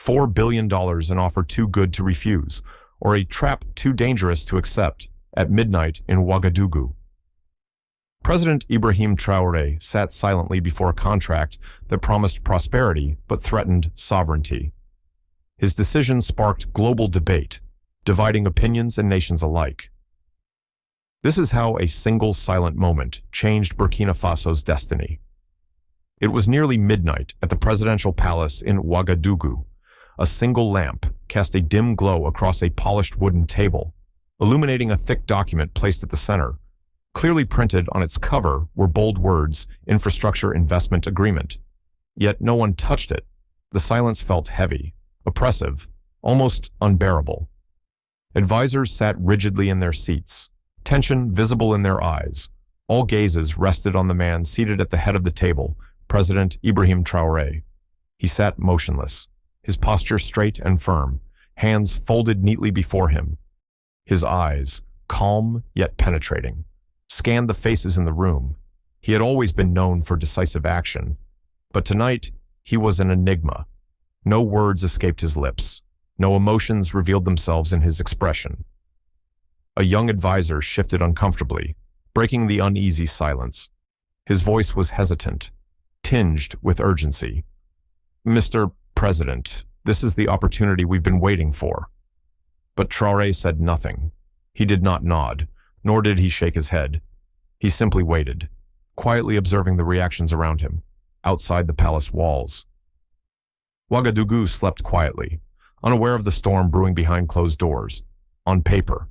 $4 billion an offer too good to refuse, or a trap too dangerous to accept, at midnight in Ouagadougou. President Ibrahim Traoré sat silently before a contract that promised prosperity but threatened sovereignty. His decision sparked global debate, dividing opinions and nations alike. This is how a single silent moment changed Burkina Faso's destiny. It was nearly midnight at the presidential palace in Ouagadougou. A single lamp cast a dim glow across a polished wooden table, illuminating a thick document placed at the center. Clearly printed on its cover were bold words, Infrastructure Investment Agreement. Yet no one touched it. The silence felt heavy, oppressive, almost unbearable. Advisors sat rigidly in their seats, tension visible in their eyes. All gazes rested on the man seated at the head of the table, President Ibrahim Traoré. He sat motionless, his posture straight and firm, hands folded neatly before him. His eyes, calm yet penetrating, scanned the faces in the room. He had always been known for decisive action, but tonight he was an enigma. No words escaped his lips. No emotions revealed themselves in his expression. A young advisor shifted uncomfortably, breaking the uneasy silence. His voice was hesitant, tinged with urgency. "Mr. President, this is the opportunity we've been waiting for." But Traoré said nothing. He did not nod, nor did he shake his head. He simply waited, quietly observing the reactions around him, outside the palace walls. Ouagadougou slept quietly, unaware of the storm brewing behind closed doors. On paper,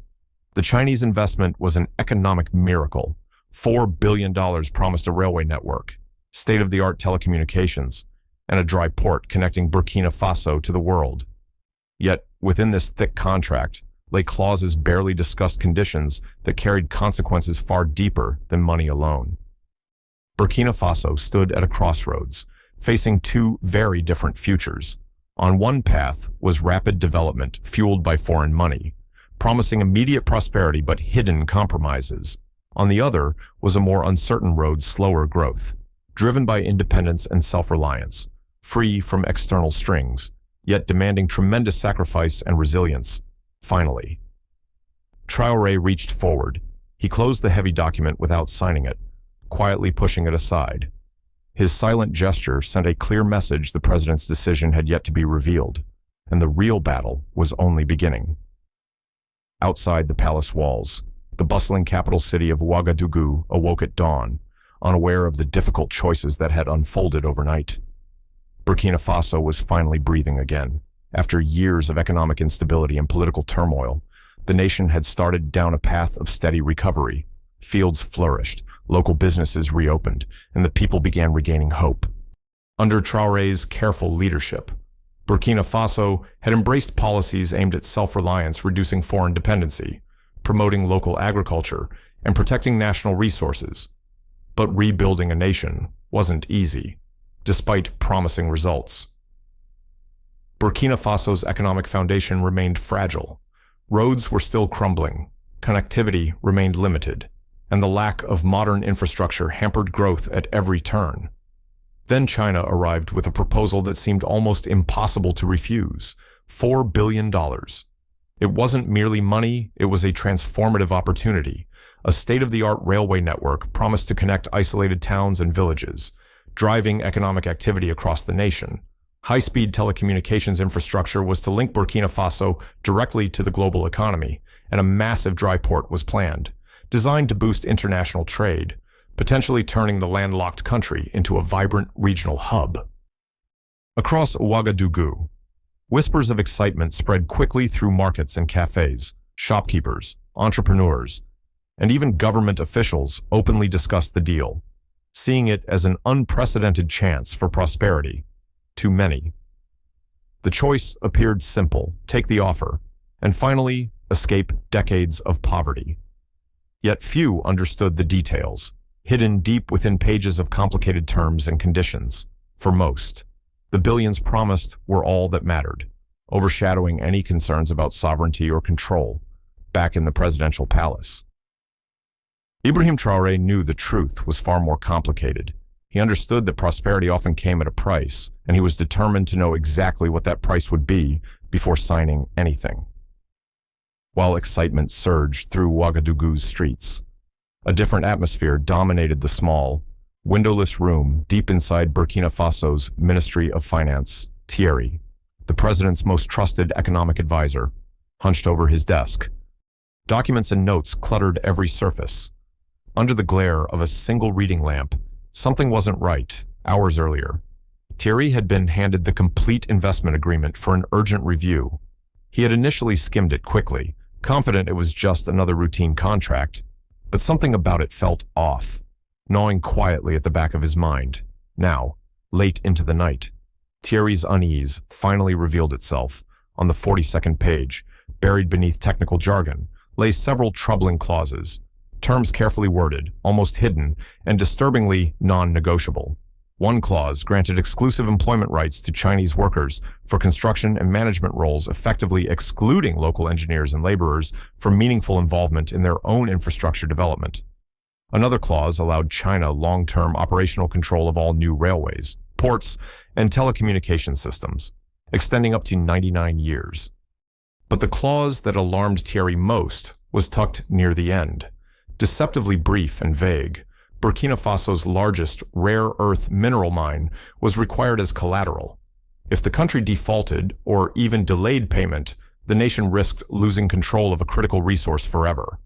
the Chinese investment was an economic miracle. $4 billion promised a railway network, state-of-the-art telecommunications, and a dry port connecting Burkina Faso to the world. Yet, within this thick contract, lay clauses barely discussed conditions that carried consequences far deeper than money alone. Burkina Faso stood at a crossroads, facing two very different futures. On one path was rapid development fueled by foreign money, promising immediate prosperity but hidden compromises. On the other was a more uncertain road, slower growth, driven by independence and self-reliance, free from external strings, yet demanding tremendous sacrifice and resilience. Finally, Traoré reached forward. He closed the heavy document without signing it, quietly pushing it aside. His silent gesture sent a clear message: the president's decision had yet to be revealed, and the real battle was only beginning. Outside the palace walls, the bustling capital city of Ouagadougou awoke at dawn, unaware of the difficult choices that had unfolded overnight. Burkina Faso was finally breathing again. After years of economic instability and political turmoil, the nation had started down a path of steady recovery. Fields flourished, local businesses reopened, and the people began regaining hope. Under Traoré's careful leadership, Burkina Faso had embraced policies aimed at self-reliance, reducing foreign dependency, promoting local agriculture, and protecting national resources. But rebuilding a nation wasn't easy, despite promising results. Burkina Faso's economic foundation remained fragile. Roads were still crumbling, connectivity remained limited, and the lack of modern infrastructure hampered growth at every turn. Then China arrived with a proposal that seemed almost impossible to refuse: $4 billion. It wasn't merely money, it was a transformative opportunity. A state-of-the-art railway network promised to connect isolated towns and villages, driving economic activity across the nation. High-speed telecommunications infrastructure was to link Burkina Faso directly to the global economy, and a massive dry port was planned, designed to boost international trade, potentially turning the landlocked country into a vibrant regional hub. Across Ouagadougou, whispers of excitement spread quickly through markets and cafes. Shopkeepers, entrepreneurs, and even government officials openly discussed the deal, seeing it as an unprecedented chance for prosperity. To many, the choice appeared simple: take the offer, and finally escape decades of poverty. Yet few understood the details, hidden deep within pages of complicated terms and conditions. For most, the billions promised were all that mattered, overshadowing any concerns about sovereignty or control back in the presidential palace. Ibrahim Traoré knew the truth was far more complicated. He understood that prosperity often came at a price, and he was determined to know exactly what that price would be before signing anything. While excitement surged through Ouagadougou's streets, a different atmosphere dominated the small, windowless room deep inside Burkina Faso's Ministry of Finance. Thierry, the president's most trusted economic advisor, hunched over his desk. Documents and notes cluttered every surface. Under the glare of a single reading lamp, something wasn't right. Hours earlier, Thierry had been handed the complete investment agreement for an urgent review. He had initially skimmed it quickly, confident it was just another routine contract, but something about it felt off, gnawing quietly at the back of his mind. Now, late into the night, Thierry's unease finally revealed itself. On the 42nd page, buried beneath technical jargon, lay several troubling clauses, terms carefully worded, almost hidden, and disturbingly non-negotiable. One clause granted exclusive employment rights to Chinese workers for construction and management roles, effectively excluding local engineers and laborers from meaningful involvement in their own infrastructure development. Another clause allowed China long-term operational control of all new railways, ports, and telecommunication systems, extending up to 99 years. But the clause that alarmed Thierry most was tucked near the end. Deceptively brief and vague, Burkina Faso's largest rare earth mineral mine was required as collateral. If the country defaulted or even delayed payment, the nation risked losing control of a critical resource forever.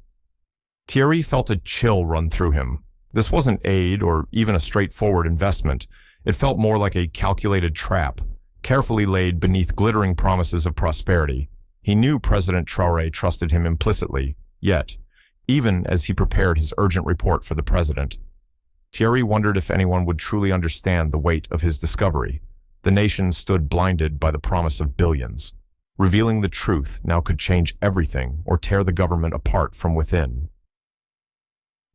Thierry felt a chill run through him. This wasn't aid or even a straightforward investment. It felt more like a calculated trap, carefully laid beneath glittering promises of prosperity. He knew President Traoré trusted him implicitly, yet, even as he prepared his urgent report for the president, Thierry wondered if anyone would truly understand the weight of his discovery. The nation stood blinded by the promise of billions. Revealing the truth now could change everything or tear the government apart from within.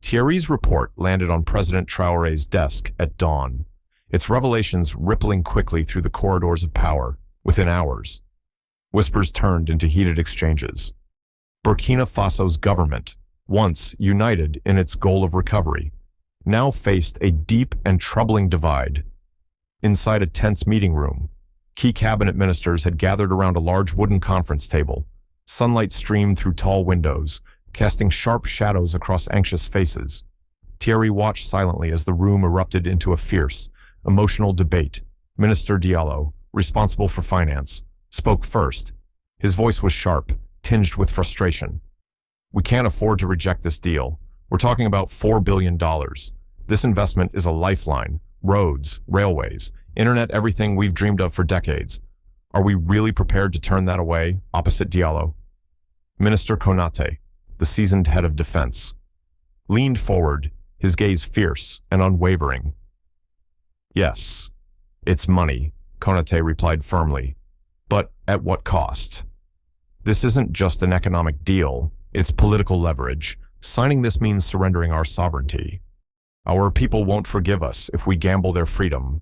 Thierry's report landed on President Traoré's desk at dawn, its revelations rippling quickly through the corridors of power. Within hours, whispers turned into heated exchanges. Burkina Faso's government, once united in its goal of recovery, now faced a deep and troubling divide. Inside a tense meeting room, key cabinet ministers had gathered around a large wooden conference table. Sunlight streamed through tall windows, casting sharp shadows across anxious faces. Thierry watched silently as the room erupted into a fierce, emotional debate. Minister Diallo, responsible for finance, spoke first. His voice was sharp, tinged with frustration. "We can't afford to reject this deal. We're talking about $4 billion. This investment is a lifeline. Roads, railways, internet, everything we've dreamed of for decades. Are we really prepared to turn that away?" Opposite Diallo, Minister Konate, the seasoned head of defense, leaned forward, his gaze fierce and unwavering. "Yes, it's money," Konate replied firmly. "But at what cost? This isn't just an economic deal, it's political leverage. Signing this means surrendering our sovereignty. Our people won't forgive us if we gamble their freedom."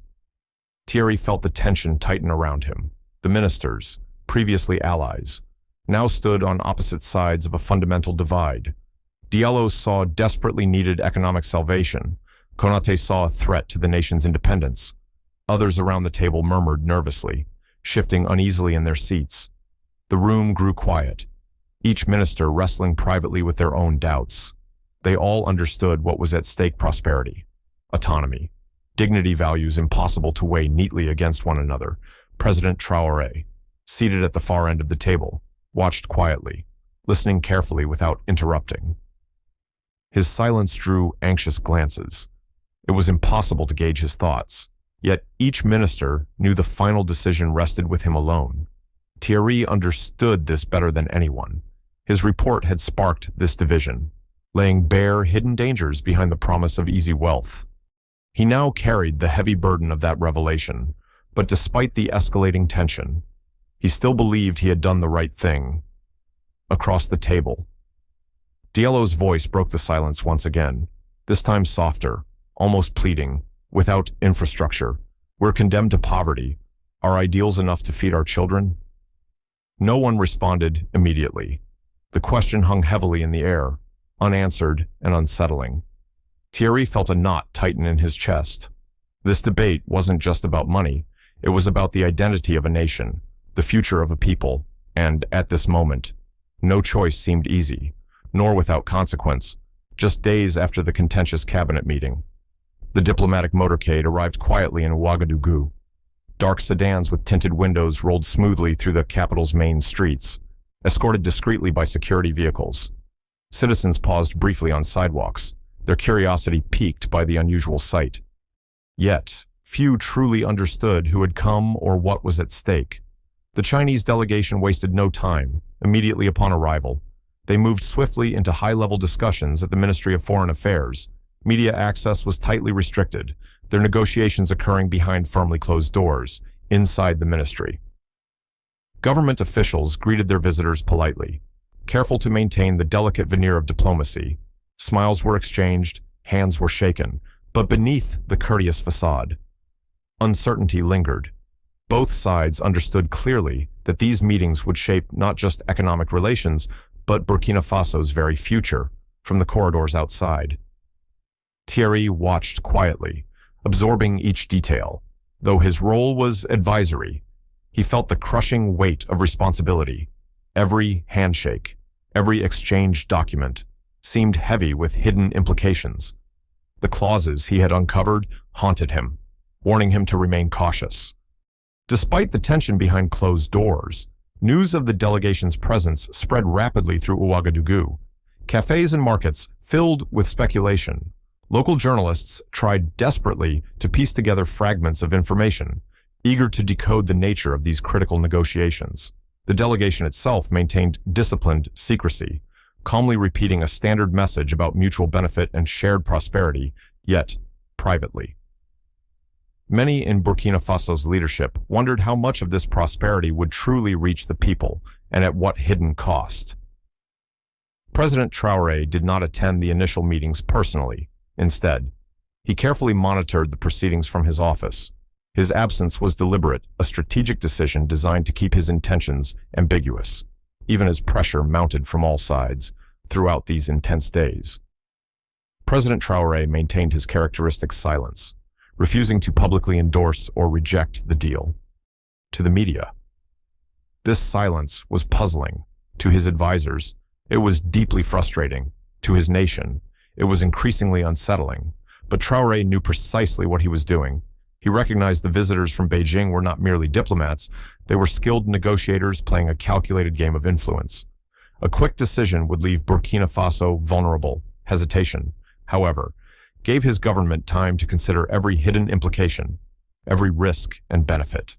Thierry felt the tension tighten around him. The ministers, previously allies, now stood on opposite sides of a fundamental divide. Diallo saw desperately needed economic salvation. Konate saw a threat to the nation's independence. Others around the table murmured nervously, shifting uneasily in their seats. The room grew quiet, each minister wrestling privately with their own doubts. They all understood what was at stake: prosperity, autonomy, dignity, values impossible to weigh neatly against one another. President Traoré, seated at the far end of the table, watched quietly, listening carefully without interrupting. His silence drew anxious glances. It was impossible to gauge his thoughts, yet each minister knew the final decision rested with him alone. Thierry understood this better than anyone. His report had sparked this division, laying bare hidden dangers behind the promise of easy wealth. He now carried the heavy burden of that revelation, but despite the escalating tension, he still believed he had done the right thing. Across the table, Diallo's voice broke the silence once again, this time softer, almost pleading. "Without infrastructure, we're condemned to poverty. Are ideals enough to feed our children?" No one responded immediately. The question hung heavily in the air, unanswered and unsettling. Thierry felt a knot tighten in his chest. This debate wasn't just about money, it was about the identity of a nation, the future of a people, and, at this moment, no choice seemed easy, nor without consequence. Just days after the contentious cabinet meeting, the diplomatic motorcade arrived quietly in Ouagadougou. Dark sedans with tinted windows rolled smoothly through the capital's main streets, escorted discreetly by security vehicles. Citizens paused briefly on sidewalks, their curiosity piqued by the unusual sight. Yet, few truly understood who had come or what was at stake. The Chinese delegation wasted no time. Immediately upon arrival, they moved swiftly into high-level discussions at the Ministry of Foreign Affairs. Media access was tightly restricted, their negotiations occurring behind firmly closed doors, inside the ministry. Government officials greeted their visitors politely, careful to maintain the delicate veneer of diplomacy. Smiles were exchanged, hands were shaken, but beneath the courteous facade, uncertainty lingered. Both sides understood clearly that these meetings would shape not just economic relations, but Burkina Faso's very future, from the corridors outside. Thierry watched quietly, absorbing each detail. Though his role was advisory, he felt the crushing weight of responsibility. Every handshake, every exchanged document, seemed heavy with hidden implications. The clauses he had uncovered haunted him, warning him to remain cautious. Despite the tension behind closed doors, news of the delegation's presence spread rapidly through Ouagadougou. Cafes and markets filled with speculation. Local journalists tried desperately to piece together fragments of information, eager to decode the nature of these critical negotiations. The delegation itself maintained disciplined secrecy, calmly repeating a standard message about mutual benefit and shared prosperity, yet privately. Many in Burkina Faso's leadership wondered how much of this prosperity would truly reach the people, and at what hidden cost. President Traoré did not attend the initial meetings personally. Instead, he carefully monitored the proceedings from his office. His absence was deliberate, a strategic decision designed to keep his intentions ambiguous, even as pressure mounted from all sides throughout these intense days. President Traoré maintained his characteristic silence, refusing to publicly endorse or reject the deal. To the media, this silence was puzzling. To his advisors, it was deeply frustrating. To his nation, it was increasingly unsettling. But Traoré knew precisely what he was doing. He recognized the visitors from Beijing were not merely diplomats, they were skilled negotiators playing a calculated game of influence. A quick decision would leave Burkina Faso vulnerable. Hesitation, however, gave his government time to consider every hidden implication, every risk and benefit.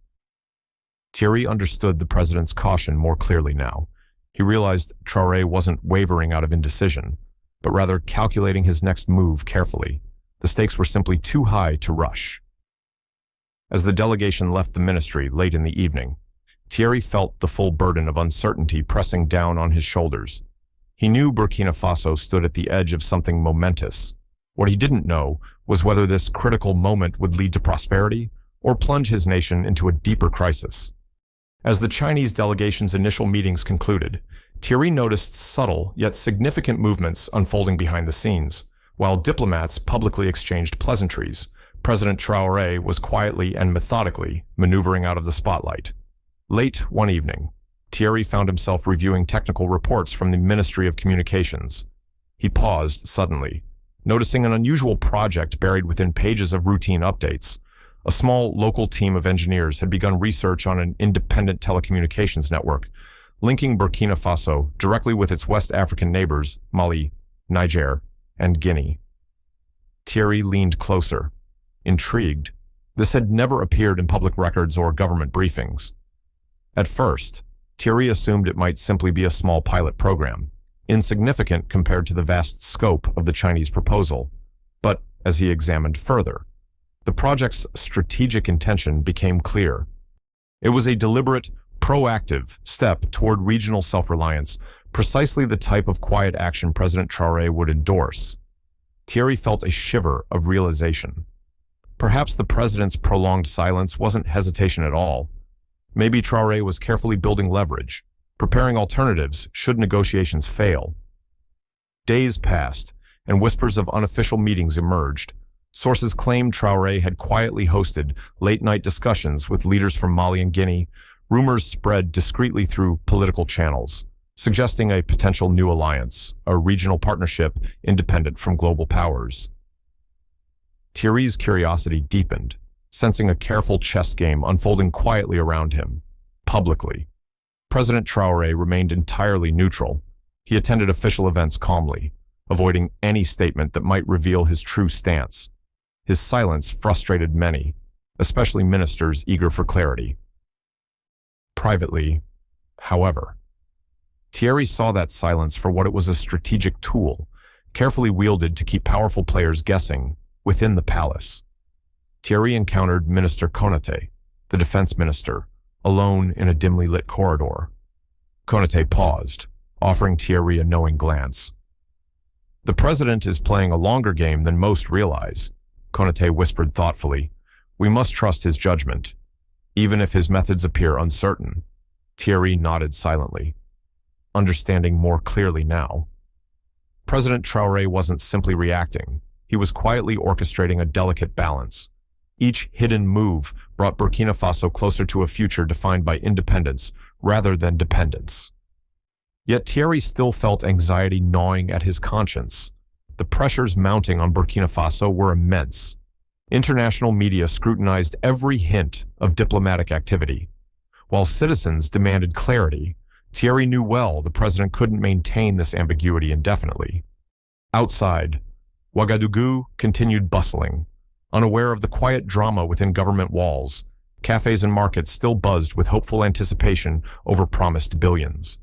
Thierry understood the president's caution more clearly now. He realized Traoré wasn't wavering out of indecision, but rather calculating his next move carefully. The stakes were simply too high to rush. As the delegation left the ministry late in the evening, Thierry felt the full burden of uncertainty pressing down on his shoulders. He knew Burkina Faso stood at the edge of something momentous. What he didn't know was whether this critical moment would lead to prosperity or plunge his nation into a deeper crisis. As the Chinese delegation's initial meetings concluded, Thierry noticed subtle yet significant movements unfolding behind the scenes. While diplomats publicly exchanged pleasantries, President Traoré was quietly and methodically maneuvering out of the spotlight. Late one evening, Thierry found himself reviewing technical reports from the Ministry of Communications. He paused suddenly, noticing an unusual project buried within pages of routine updates. A small local team of engineers had begun research on an independent telecommunications network, linking Burkina Faso directly with its West African neighbors, Mali, Niger, and Guinea. Thierry leaned closer, intrigued. This had never appeared in public records or government briefings. At first, Thierry assumed it might simply be a small pilot program, insignificant compared to the vast scope of the Chinese proposal. But as he examined further, the project's strategic intention became clear. It was a deliberate, proactive step toward regional self-reliance, precisely the type of quiet action President Traoré would endorse. Thierry felt a shiver of realization. Perhaps the president's prolonged silence wasn't hesitation at all. Maybe Traoré was carefully building leverage, preparing alternatives should negotiations fail. Days passed, and whispers of unofficial meetings emerged. Sources claim Traoré had quietly hosted late-night discussions with leaders from Mali and Guinea. Rumors spread discreetly through political channels, suggesting a potential new alliance, a regional partnership independent from global powers. Thierry's curiosity deepened, sensing a careful chess game unfolding quietly around him, publicly. President Traoré remained entirely neutral. He attended official events calmly, avoiding any statement that might reveal his true stance. His silence frustrated many, especially ministers eager for clarity. Privately, however, Thierry saw that silence for what it was: a strategic tool, carefully wielded to keep powerful players guessing within the palace. Thierry encountered Minister Konaté, the defense minister, alone in a dimly lit corridor. Konaté paused, offering Thierry a knowing glance. "The president is playing a longer game than most realize," Konaté whispered thoughtfully. "We must trust his judgment, even if his methods appear uncertain." Thierry nodded silently, understanding more clearly now. President Traoré wasn't simply reacting. He was quietly orchestrating a delicate balance. Each hidden move brought Burkina Faso closer to a future defined by independence rather than dependence. Yet Thierry still felt anxiety gnawing at his conscience. The pressures mounting on Burkina Faso were immense. International media scrutinized every hint of diplomatic activity. While citizens demanded clarity, Thierry knew well the president couldn't maintain this ambiguity indefinitely. Outside, Ouagadougou continued bustling. Unaware of the quiet drama within government walls, cafes and markets still buzzed with hopeful anticipation over promised billions.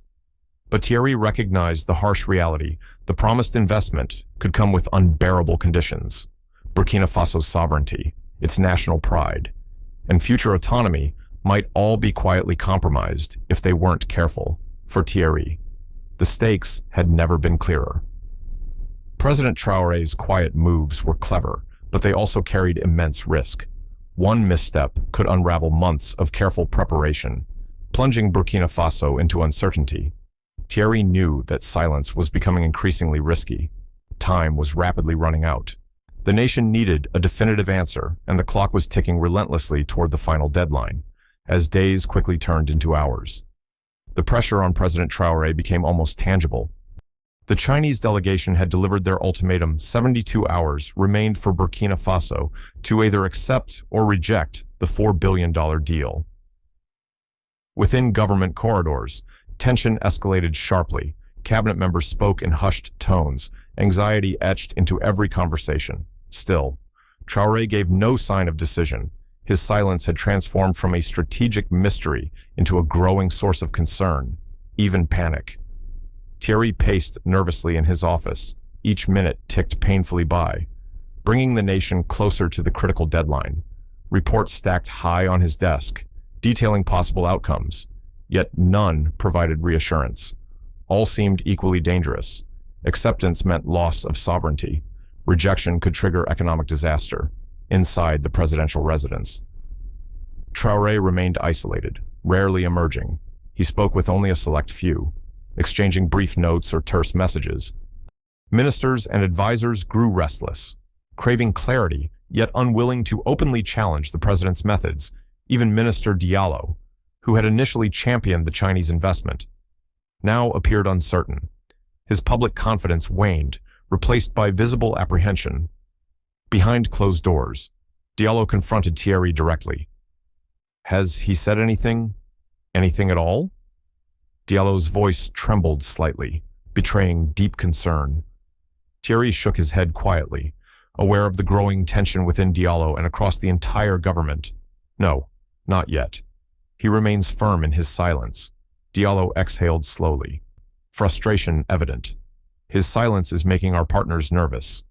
But Thierry recognized the harsh reality: the promised investment could come with unbearable conditions. Burkina Faso's sovereignty, its national pride, and future autonomy might all be quietly compromised if they weren't careful. For Thierry, the stakes had never been clearer. President Traoré's quiet moves were clever, but they also carried immense risk. One misstep could unravel months of careful preparation, plunging Burkina Faso into uncertainty. Thierry knew that silence was becoming increasingly risky. Time was rapidly running out. The nation needed a definitive answer, and the clock was ticking relentlessly toward the final deadline, as days quickly turned into hours. The pressure on President Traoré became almost tangible. The Chinese delegation had delivered their ultimatum. 72 hours remained for Burkina Faso to either accept or reject the $4 billion deal. Within government corridors, tension escalated sharply. Cabinet members spoke in hushed tones. Anxiety etched into every conversation. Still, Traoré gave no sign of decision. His silence had transformed from a strategic mystery into a growing source of concern, even panic. Thierry paced nervously in his office. Each minute ticked painfully by, bringing the nation closer to the critical deadline. Reports stacked high on his desk, detailing possible outcomes, yet none provided reassurance. All seemed equally dangerous. Acceptance meant loss of sovereignty. Rejection could trigger economic disaster inside the presidential residence. Traoré remained isolated, rarely emerging. He spoke with only a select few, exchanging brief notes or terse messages. Ministers and advisors grew restless, craving clarity, yet unwilling to openly challenge the president's methods. Even Minister Diallo, who had initially championed the Chinese investment, now appeared uncertain. His public confidence waned, replaced by visible apprehension. Behind closed doors, Diallo confronted Thierry directly. "Has he said anything? Anything at all?" Diallo's voice trembled slightly, betraying deep concern. Thierry shook his head quietly, aware of the growing tension within Diallo and across the entire government. "No, not yet." He remains firm in his silence. Diallo exhaled slowly, frustration evident. "His silence is making our partners nervous.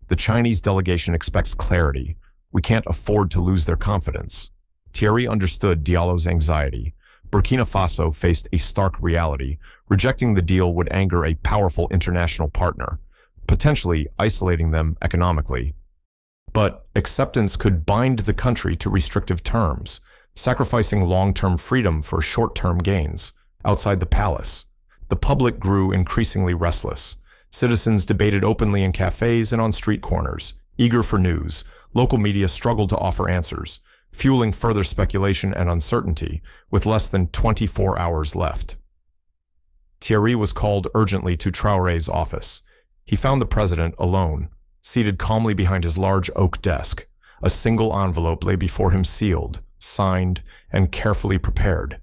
The Chinese delegation expects clarity. We can't afford to lose their confidence." Thierry understood Diallo's anxiety. Burkina Faso faced a stark reality. Rejecting the deal would anger a powerful international partner, potentially isolating them economically. But acceptance could bind the country to restrictive terms, sacrificing long-term freedom for short-term gains. Outside the palace, the public grew increasingly restless. Citizens debated openly in cafes and on street corners. Eager for news, local media struggled to offer answers, fueling further speculation and uncertainty, with less than 24 hours left. Thierry was called urgently to Traoré's office. He found the president alone, seated calmly behind his large oak desk. A single envelope lay before him, sealed, signed, and carefully prepared.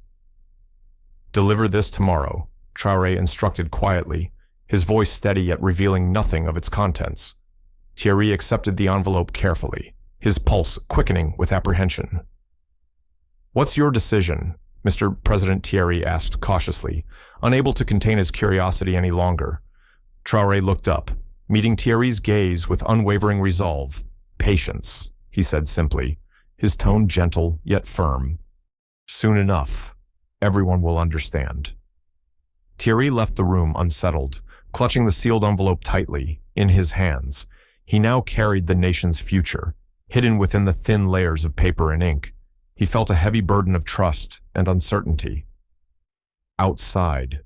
"Deliver this tomorrow," Traoré instructed quietly, his voice steady yet revealing nothing of its contents. Thierry accepted the envelope carefully, his pulse quickening with apprehension. "What's your decision?" Mr. President Thierry asked cautiously, unable to contain his curiosity any longer. Traoré looked up, meeting Thierry's gaze with unwavering resolve. "Patience," he said simply, his tone gentle yet firm. "Soon enough, everyone will understand." Thierry left the room unsettled, clutching the sealed envelope tightly in his hands. He now carried the nation's future, hidden within the thin layers of paper and ink. He felt a heavy burden of trust and uncertainty. Outside,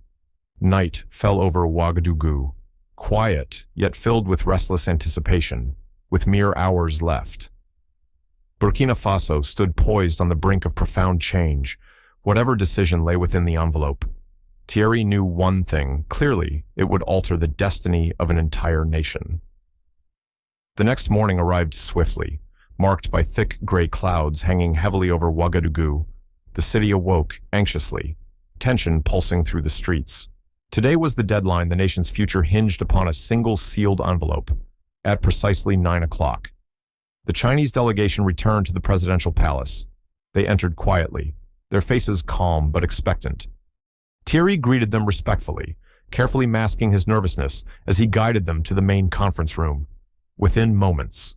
night fell over Ouagadougou, quiet yet filled with restless anticipation, with mere hours left. Burkina Faso stood poised on the brink of profound change, whatever decision lay within the envelope. Thierry knew one thing clearly: it would alter the destiny of an entire nation. The next morning arrived swiftly, marked by thick gray clouds hanging heavily over Ouagadougou. The city awoke anxiously, tension pulsing through the streets. Today was the deadline the nation's future hinged upon a single sealed envelope. At precisely 9 o'clock, the Chinese delegation returned to the presidential palace. They entered quietly, their faces calm but expectant. Thierry greeted them respectfully, carefully masking his nervousness as he guided them to the main conference room. Within moments,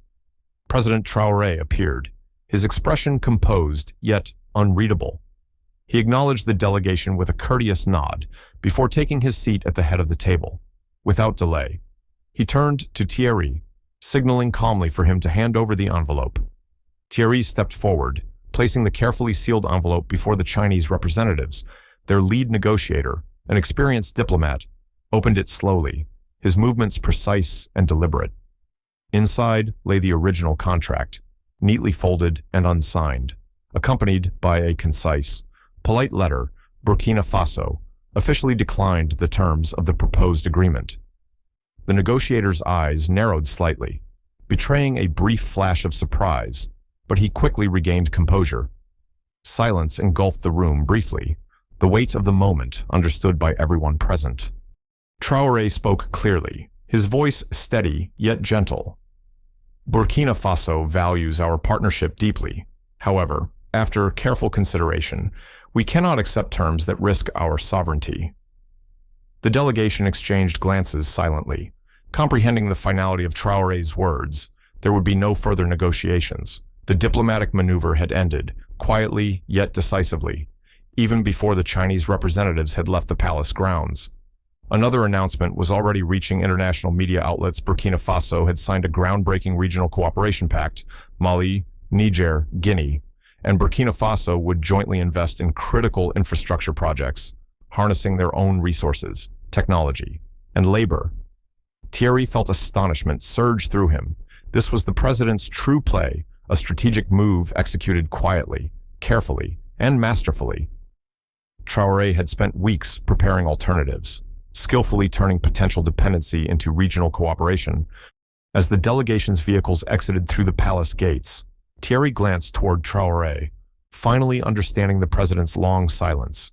President Traoré appeared, his expression composed yet unreadable. He acknowledged the delegation with a courteous nod before taking his seat at the head of the table. Without delay, he turned to Thierry, signaling calmly for him to hand over the envelope. Thierry stepped forward, placing the carefully sealed envelope before the Chinese representatives. Their lead negotiator, an experienced diplomat, opened it slowly, his movements precise and deliberate. Inside lay the original contract, neatly folded and unsigned, accompanied by a concise, polite letter. Burkina Faso officially declined the terms of the proposed agreement. The negotiator's eyes narrowed slightly, betraying a brief flash of surprise, but he quickly regained composure. Silence engulfed the room briefly, the weight of the moment understood by everyone present. Traoré spoke clearly, his voice steady yet gentle. "Burkina Faso values our partnership deeply. However, after careful consideration, we cannot accept terms that risk our sovereignty." The delegation exchanged glances silently, comprehending the finality of Traoré's words. There would be no further negotiations. The diplomatic maneuver had ended, quietly yet decisively, even before the Chinese representatives had left the palace grounds. Another announcement was already reaching international media outlets. Burkina Faso had signed a groundbreaking regional cooperation pact. Mali, Niger, Guinea, and Burkina Faso would jointly invest in critical infrastructure projects, harnessing their own resources, technology, and labor. Thierry felt astonishment surge through him. This was the president's true play, a strategic move executed quietly, carefully, and masterfully. Traoré had spent weeks preparing alternatives, skillfully turning potential dependency into regional cooperation. As the delegation's vehicles exited through the palace gates, Thierry glanced toward Traoré, finally understanding the president's long silence.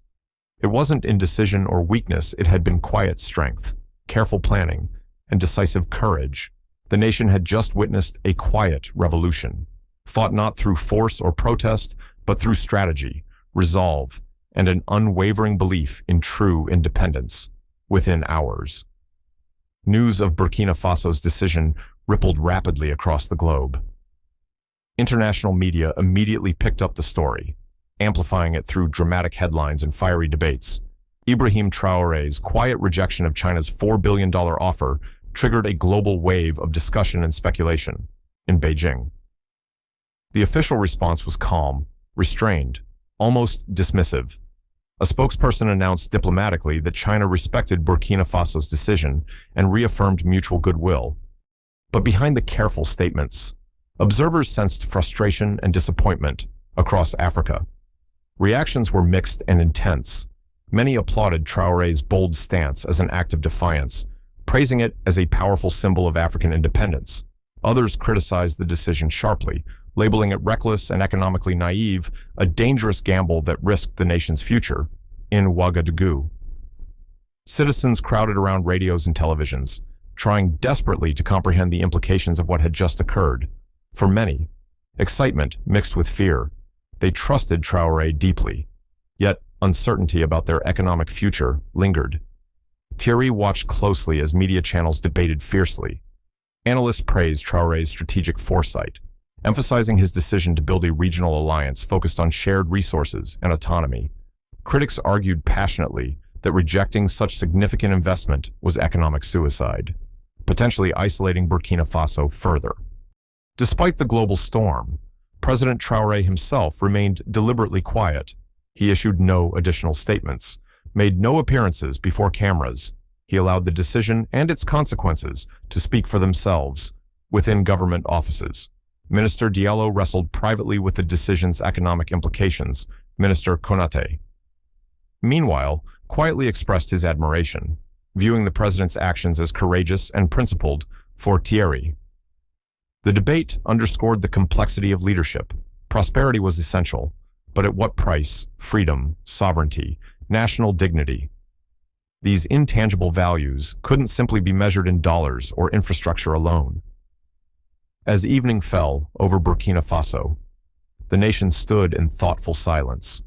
It wasn't indecision or weakness, it had been quiet strength, careful planning, and decisive courage. The nation had just witnessed a quiet revolution, fought not through force or protest, but through strategy, resolve, and an unwavering belief in true independence. Within hours, news of Burkina Faso's decision rippled rapidly across the globe. International media immediately picked up the story, amplifying it through dramatic headlines and fiery debates. Ibrahim Traoré's quiet rejection of China's $4 billion offer triggered a global wave of discussion and speculation in Beijing. The official response was calm, restrained, almost dismissive. A spokesperson announced diplomatically that China respected Burkina Faso's decision and reaffirmed mutual goodwill. But behind the careful statements, observers sensed frustration and disappointment across Africa. Reactions were mixed and intense. Many applauded Traoré's bold stance as an act of defiance, praising it as a powerful symbol of African independence. Others criticized the decision sharply, labeling it reckless and economically naive, a dangerous gamble that risked the nation's future. In Ouagadougou, citizens crowded around radios and televisions, trying desperately to comprehend the implications of what had just occurred. For many, excitement mixed with fear. They trusted Traoré deeply, yet uncertainty about their economic future lingered. Thierry watched closely as media channels debated fiercely. Analysts praised Traoré's strategic foresight, emphasizing his decision to build a regional alliance focused on shared resources and autonomy. Critics argued passionately that rejecting such significant investment was economic suicide, potentially isolating Burkina Faso further. Despite the global storm, President Traoré himself remained deliberately quiet. He issued no additional statements, made no appearances before cameras. He allowed the decision and its consequences to speak for themselves within government offices. Minister Diallo wrestled privately with the decision's economic implications. Minister Konaté, meanwhile, quietly expressed his admiration, viewing the president's actions as courageous and principled for Thierry. The debate underscored the complexity of leadership. Prosperity was essential, but at what price? Freedom, sovereignty, national dignity. These intangible values couldn't simply be measured in dollars or infrastructure alone. As evening fell over Burkina Faso, the nation stood in thoughtful silence,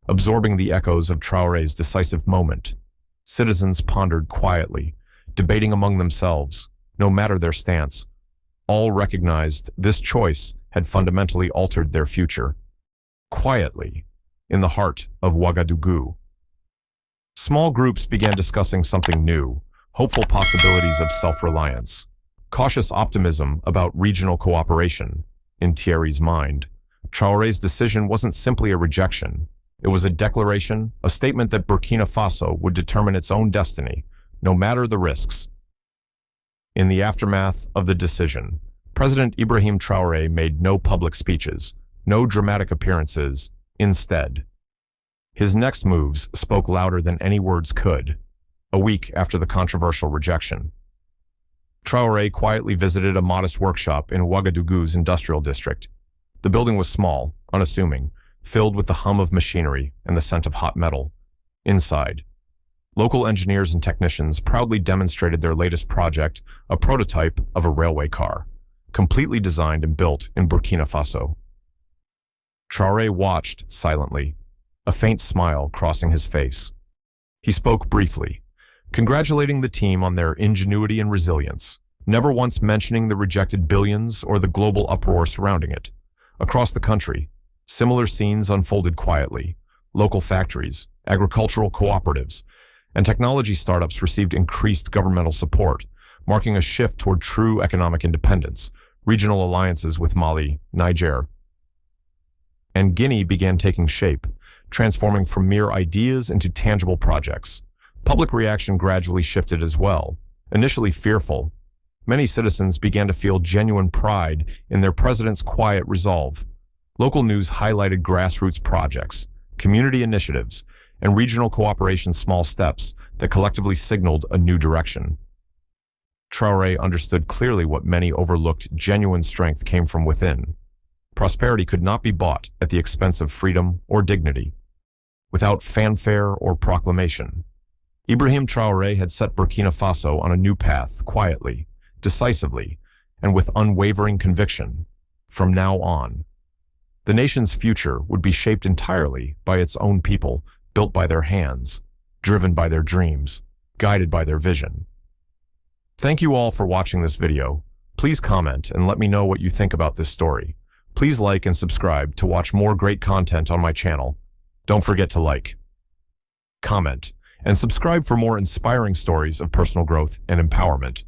absorbing the echoes of Traoré's decisive moment. Citizens pondered quietly, debating among themselves, no matter their stance. All recognized this choice had fundamentally altered their future. Quietly, in the heart of Ouagadougou, small groups began discussing something new, hopeful possibilities of self-reliance, cautious optimism about regional cooperation. In Thierry's mind, Traoré's decision wasn't simply a rejection. It was a declaration, a statement that Burkina Faso would determine its own destiny, no matter the risks. In the aftermath of the decision, President Ibrahim Traoré made no public speeches, no dramatic appearances. Instead, his next moves spoke louder than any words could. A week after the controversial rejection, Traoré quietly visited a modest workshop in Ouagadougou's industrial district. The building was small, unassuming, filled with the hum of machinery and the scent of hot metal. Inside, local engineers and technicians proudly demonstrated their latest project, a prototype of a railway car, completely designed and built in Burkina Faso. Traoré watched silently, a faint smile crossing his face. He spoke briefly, congratulating the team on their ingenuity and resilience, never once mentioning the rejected billions or the global uproar surrounding it. Across the country, similar scenes unfolded quietly. Local factories, agricultural cooperatives, and technology startups received increased governmental support, marking a shift toward true economic independence. Regional alliances with Mali, Niger, and Guinea began taking shape, transforming from mere ideas into tangible projects. Public reaction gradually shifted as well. Initially fearful, many citizens began to feel genuine pride in their president's quiet resolve. Local news highlighted grassroots projects, community initiatives, and regional cooperation small steps that collectively signaled a new direction. Traoré understood clearly what many overlooked: genuine strength came from within. Prosperity could not be bought at the expense of freedom or dignity. Without fanfare or proclamation, Ibrahim Traoré had set Burkina Faso on a new path, quietly, decisively, and with unwavering conviction. From now on, the nation's future would be shaped entirely by its own people, built by their hands, driven by their dreams, guided by their vision. Thank you all for watching this video. Please comment and let me know what you think about this story. Please like and subscribe to watch more great content on my channel. Don't forget to like, comment, and subscribe for more inspiring stories of personal growth and empowerment.